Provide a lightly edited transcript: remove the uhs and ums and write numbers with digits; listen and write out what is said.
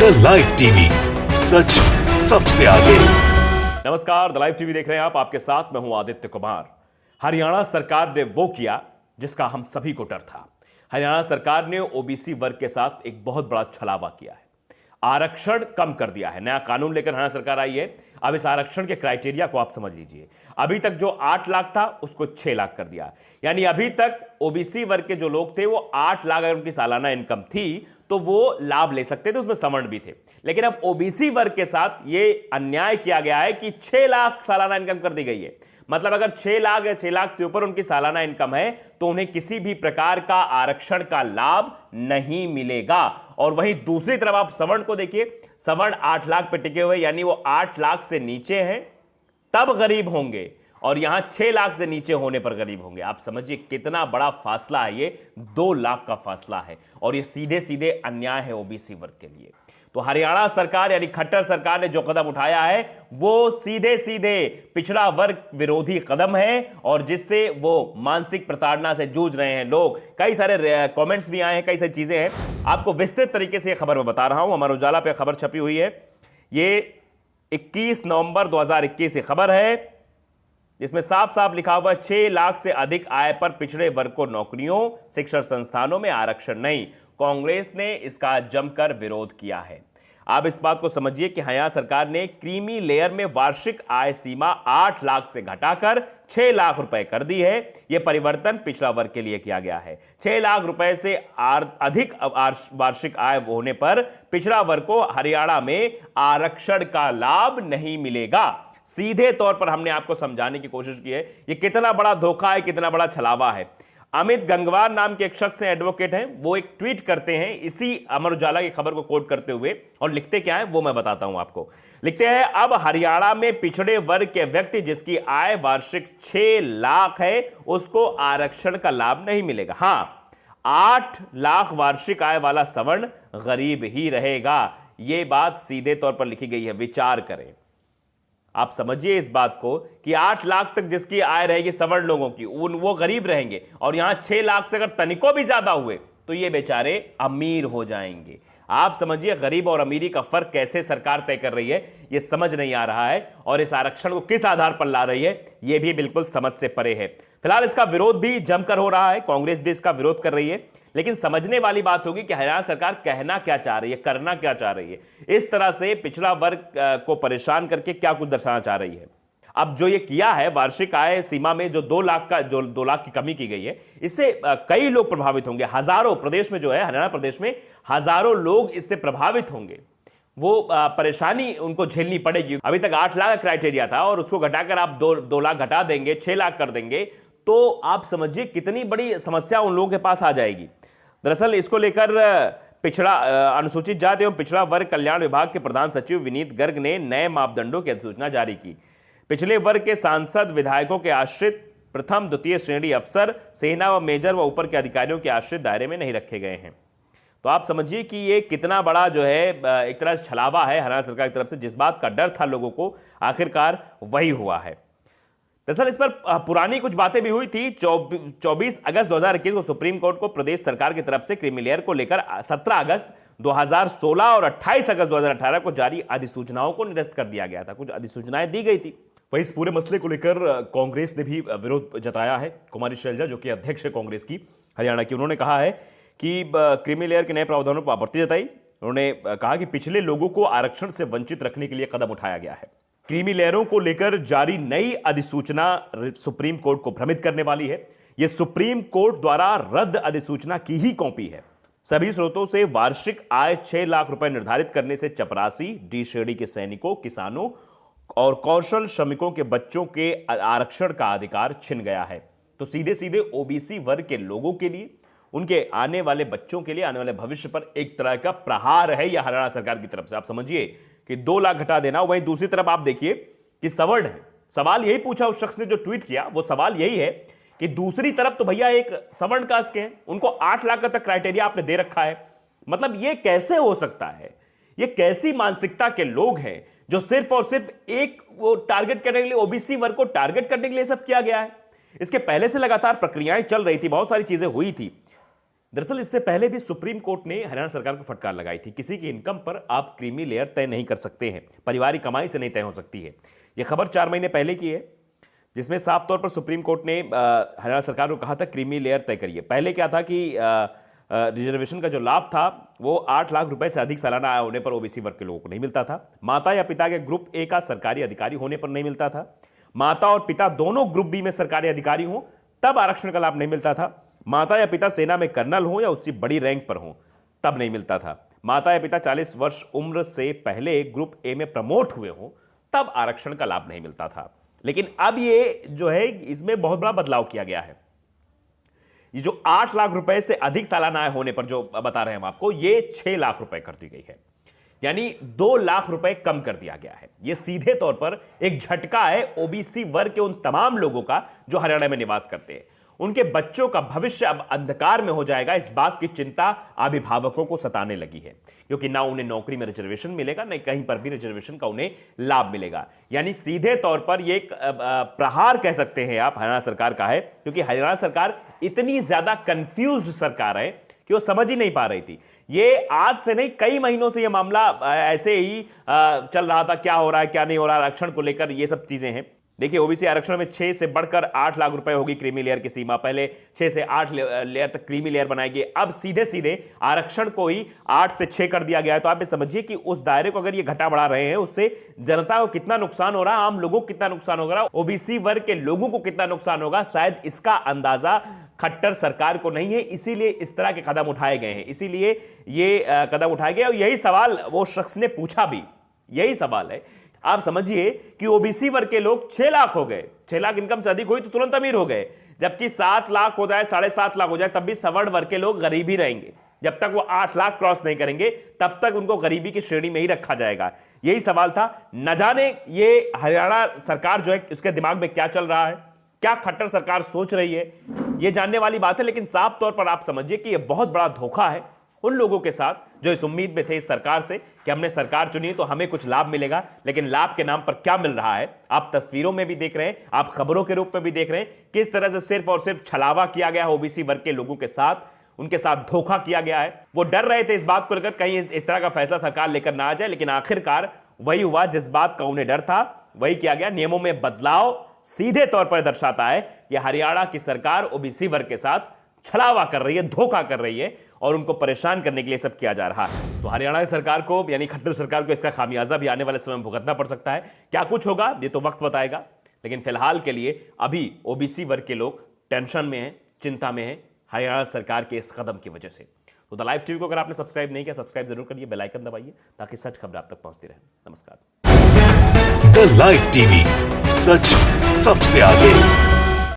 The live TV, सच सबसे आगे। नमस्कार, द लाइव टीवी देख रहे हैं आप। आपके साथ मैं हूं आदित्य कुमार। हरियाणा सरकार ने वो किया जिसका हम सभी को डर था। हरियाणा सरकार ने ओबीसी वर्ग के साथ एक बहुत बड़ा छलावा किया है। आरक्षण कम कर दिया है। नया कानून लेकर हरियाणा सरकार आई है। अब इस आरक्षण के क्राइटेरिया को आप समझ लीजिए। अभी तक जो 8 लाख था उसको 6 लाख कर दिया। यानी अभी तक ओबीसी वर्ग के जो लोग थे वो 8 लाख अगर उनकी सालाना इनकम थी तो वो लाभ ले सकते थे, उसमें सवर्ण भी थे। लेकिन अब ओबीसी वर्ग के साथ ये अन्याय किया गया है कि 6 लाख सालाना इनकम कर दी गई है। मतलब अगर 6 लाख या 6 लाख से ऊपर उनकी सालाना इनकम है तो उन्हें किसी भी प्रकार का आरक्षण का लाभ नहीं मिलेगा। और वहीं दूसरी तरफ आप सवर्ण को देखिए, सवर्ण 8 लाख पे टिके हुए, यानी वो 8 लाख से नीचे हैं तब गरीब होंगे, और यहां 6 लाख से नीचे होने पर गरीब होंगे। आप समझिए कितना बड़ा फासला है। ये 2 लाख का फासला है और ये सीधे सीधे अन्याय है ओबीसी वर्ग के लिए। तो हरियाणा सरकार यानी खट्टर सरकार ने जो कदम उठाया है वो सीधे सीधे पिछड़ा वर्ग विरोधी कदम है, और जिससे वो मानसिक प्रताड़ना से जूझ रहे हैं लोग। कई सारे कमेंट्स भी आए हैं, कई सारी चीजें हैं। आपको विस्तृत तरीके से खबर मैं बता रहा हूं। अमर उजाला पे खबर छपी हुई है। ये 21 नवंबर 2021 की खबर है, जिसमें साफ साफ लिखा हुआ 6 लाख से अधिक आय पर पिछड़े वर्ग को नौकरियों, शिक्षण संस्थानों में आरक्षण नहीं। कांग्रेस ने इसका जमकर विरोध किया है। आप इस बात को समझिए कि हरियाणा सरकार ने क्रीमी लेयर में वार्षिक आय सीमा 8 लाख से घटाकर 6 लाख रुपए कर दी है। यह परिवर्तन पिछड़ा वर्ग के लिए किया गया है। 6 लाख रुपए से अधिक वार्षिक आय होने पर पिछड़ा वर्ग को हरियाणा में आरक्षण का लाभ नहीं मिलेगा। सीधे तौर पर हमने आपको समझाने की कोशिश की है ये कितना बड़ा धोखा है, कितना बड़ा छलावा है। अमित गंगवार नाम के एक शख्स हैं, एडवोकेट हैं, वो एक ट्वीट करते हैं इसी अमर उजाला की खबर को कोट करते हुए, और लिखते क्या है वो मैं बताता हूं आपको। लिखते हैं, अब हरियाणा में पिछड़े वर्ग के व्यक्ति जिसकी आय वार्षिक 6 लाख है उसको आरक्षण का लाभ नहीं मिलेगा। हां, 8 लाख वार्षिक आय वाला सवर्ण गरीब ही रहेगा। यह बात सीधे तौर पर लिखी गई है, विचार करें। आप समझिए इस बात को कि 8 लाख तक जिसकी आय रहेगी सवर्ण लोगों की, वो गरीब रहेंगे, और यहां 6 लाख से अगर तनिको भी ज्यादा हुए तो ये बेचारे अमीर हो जाएंगे। आप समझिए गरीब और अमीरी का फर्क कैसे सरकार तय कर रही है, ये समझ नहीं आ रहा है, और इस आरक्षण को किस आधार पर ला रही है ये भी बिल्कुल समझ से परे है। फिलहाल इसका विरोध भी जमकर हो रहा है, कांग्रेस भी इसका विरोध कर रही है। लेकिन समझने वाली बात होगी कि हरियाणा सरकार कहना क्या चाह रही है, करना क्या चाह रही है। इस तरह से पिछड़ा वर्ग को परेशान करके क्या कुछ दर्शाना चाह रही है। अब जो ये किया है वार्षिक आय सीमा में जो 2 लाख की कमी की गई है, इससे कई लोग प्रभावित होंगे। हजारों प्रदेश में जो है, हरियाणा प्रदेश में हजारों लोग इससे प्रभावित होंगे। वो परेशानी उनको झेलनी पड़ेगी। अभी तक 8 लाख का क्राइटेरिया था और उसको घटाकर आप 2 लाख घटा देंगे, 6 लाख कर देंगे, तो आप समझिए कितनी बड़ी समस्या उन लोगों के पास आ जाएगी। दरअसल इसको लेकर अनुसूचित जाति एवं पिछड़ा वर्ग कल्याण विभाग के प्रधान सचिव विनीत गर्ग ने नए मापदंडों की अधिसूचना जारी की। पिछले वर्ग के सांसद, विधायकों के आश्रित, प्रथम द्वितीय श्रेणी अफसर, सेना व मेजर व ऊपर के अधिकारियों के आश्रित दायरे में नहीं रखे गए हैं। तो आप समझिए कि ये कितना बड़ा जो है एक तरह से छलावा है हरियाणा सरकार की तरफ से। जिस बात का डर था लोगों को, आखिरकार वही हुआ है। दरअसल इस पर पुरानी कुछ बातें भी हुई थी। 24 अगस्त 2021 को सुप्रीम कोर्ट को प्रदेश सरकार की तरफ से क्रीमी लेयर को लेकर 17 अगस्त 2016 और 28 अगस्त 2018 को जारी अधिसूचनाओं को निरस्त कर दिया गया था। कुछ अधिसूचनाएं दी गई थी। वही इस पूरे मसले को लेकर कांग्रेस ने भी विरोध जताया है। कुमारी शैलजा जो कि अध्यक्ष है कांग्रेस की हरियाणा की, उन्होंने कहा है कि क्रीमी लेयर के नए प्रावधानों पर आपत्ति जताई। उन्होंने कहा कि पिछले लोगों को आरक्षण से वंचित रखने के लिए कदम उठाया गया है। क्रीमी लेयरों को लेकर जारी नई अधिसूचना सुप्रीम कोर्ट को भ्रमित करने वाली है। यह सुप्रीम कोर्ट द्वारा रद्द अधिसूचना की ही कॉपी है। सभी स्रोतों से वार्षिक आय 6 लाख रुपए निर्धारित करने से चपरासी, डी श्रेणी के सैनिकों, किसानों और कौशल श्रमिकों के बच्चों के आरक्षण का अधिकार छिन गया है। तो सीधे सीधे ओबीसी वर्ग के लोगों के लिए, उनके आने वाले बच्चों के लिए, आने वाले भविष्य पर एक तरह का प्रहार है यह हरियाणा सरकार की तरफ से। आप समझिए कि 2 लाख घटा देना। वहीं दूसरी तरफ आप देखिए कि सवर्ण है। सवाल यही पूछा उस शख्स ने जो ट्वीट किया, वो सवाल यही है कि दूसरी तरफ तो भैया एक सवर्ण कास्ट के हैं, उनको 8 लाख तक क्राइटेरिया आपने दे रखा है। मतलब ये कैसे हो सकता है? ये कैसी मानसिकता के लोग हैं जो सिर्फ और सिर्फ एक वो टारगेट करने के लिए, ओबीसी वर्ग को टारगेट करने के लिए सब किया गया है। इसके पहले से लगातार प्रक्रियाएं चल रही थी, बहुत सारी चीजें हुई थी। दरअसल इससे पहले भी सुप्रीम कोर्ट ने हरियाणा सरकार को फटकार लगाई थी, किसी की इनकम पर आप क्रीमी लेयर तय नहीं कर सकते हैं, पारिवारिक कमाई से नहीं तय हो सकती है। यह खबर 4 महीने पहले की है, जिसमें साफ तौर पर सुप्रीम कोर्ट ने हरियाणा सरकार को कहा था क्रीमी लेयर तय करिए। पहले क्या था कि रिजर्वेशन का जो लाभ था वो 8 लाख रुपए से अधिक सालाना आय होने पर ओबीसी वर्ग के लोगों को नहीं मिलता था। माता या पिता के ग्रुप ए का सरकारी अधिकारी होने पर नहीं मिलता था। माता और पिता दोनों ग्रुप बी में सरकारी अधिकारी हों तब आरक्षण का लाभ नहीं मिलता था। माता या पिता सेना में कर्नल हो या उससे बड़ी रैंक पर हो तब नहीं मिलता था। माता या पिता 40 वर्ष उम्र से पहले ग्रुप ए में प्रमोट हुए हो तब आरक्षण का लाभ नहीं मिलता था। लेकिन अब ये जो है इसमें बहुत बड़ा बदलाव किया गया है। ये जो 8 लाख रुपए से अधिक सालाना आय होने पर जो बता रहे हैं हम आपको, ये 6 लाख रुपए कर दी गई है, यानी 2 लाख रुपए कम कर दिया गया है। यह सीधे तौर पर एक झटका है ओबीसी वर्ग के उन तमाम लोगों का जो हरियाणा में निवास करते हैं। उनके बच्चों का भविष्य अब अंधकार में हो जाएगा, इस बात की चिंता अभिभावकों को सताने लगी है, क्योंकि ना उन्हें नौकरी में रिजर्वेशन मिलेगा, ना कहीं पर भी रिजर्वेशन का उन्हें लाभ मिलेगा। यानी सीधे तौर पर यह एक प्रहार कह सकते हैं आप हरियाणा सरकार का है, क्योंकि हरियाणा सरकार इतनी ज्यादा कंफ्यूज्ड सरकार है कि वो समझ ही नहीं पा रही थी। ये आज से नहीं, कई महीनों से ये मामला ऐसे ही चल रहा था, क्या हो रहा है क्या नहीं हो रहा आरक्षण को लेकर, ये सब चीजें हैं। देखिए ओबीसी आरक्षण में 6 से बढ़कर 8 लाख रुपए होगी क्रीमी लेयर की सीमा। पहले 6 से 8 लेयर तक क्रीमी लेयर बनाएगी, अब सीधे सीधे आरक्षण को ही 8 से 6 कर दिया गया है। तो आप ये समझिए कि उस दायरे को अगर ये घटा बढ़ा रहे हैं, उससे जनता को कितना नुकसान हो रहा है, आम लोगों को कितना नुकसान होगा, ओबीसी वर्ग के लोगों को कितना नुकसान होगा, शायद इसका अंदाजा खट्टर सरकार को नहीं है। इसीलिए इस तरह के कदम उठाए गए हैं, इसीलिए ये कदम उठाए गए। और यही सवाल वो शख्स ने पूछा भी, यही सवाल है। आप समझिए कि ओबीसी वर्ग के लोग 6 लाख हो गए, 6 लाख इनकम से अधिक हुई तो तुरंत अमीर हो गए, जबकि 7 लाख हो जाए, 7.5 लाख हो जाए, तब भी सवर्ण वर्ग के लोग गरीब ही रहेंगे। जब तक वो 8 लाख क्रॉस नहीं करेंगे तब तक उनको गरीबी की श्रेणी में ही रखा जाएगा। यही सवाल था। न जाने ये हरियाणा सरकार जो है उसके दिमाग में क्या चल रहा है, क्या खट्टर सरकार सोच रही है, ये जानने वाली बात है। लेकिन साफ तौर पर आप समझिए कि यह बहुत बड़ा धोखा है उन लोगों के साथ जो इस उम्मीद में थे इस सरकार से कि हमने सरकार चुनी तो हमें कुछ लाभ मिलेगा। लेकिन लाभ के नाम पर क्या मिल रहा है आप तस्वीरों में भी देख रहे हैं, आप खबरों के रूप में भी देख रहे हैं, किस तरह से सिर्फ और सिर्फ छलावा किया गया है ओबीसी वर्ग के लोगों के साथ, उनके साथ धोखा किया गया है। वो डर रहे थे इस बात को लेकर कहीं इस तरह का फैसला सरकार लेकर ना आ जाए, लेकिन आखिरकार वही हुआ जिस बात का उन्हें डर था, वही किया गया। नियमों में बदलाव सीधे तौर पर दर्शाता है कि हरियाणा की सरकार ओबीसी वर्ग के साथ छलावा कर रही है, धोखा कर रही है और उनको परेशान करने के लिए सब किया जा रहा है। तो हरियाणा की सरकार को यानी खट्टर सरकार को इसका खामियाजा भी आने वाले समय में भुगतना पड़ सकता है। क्या कुछ होगा ये तो वक्त बताएगा, लेकिन फिलहाल के लिए अभी ओबीसी वर्ग के लोग टेंशन में हैं, चिंता में हैं हरियाणा सरकार के इस कदम की वजह से। तो द लाइव टीवी को अगर आपने सब्सक्राइब नहीं किया, सब्सक्राइब जरूर करिए, बेल आइकन दबाइए ताकि सच खबर आप तक पहुंचती रहे। नमस्कार। द लाइव टीवी, सच सबसे आगे।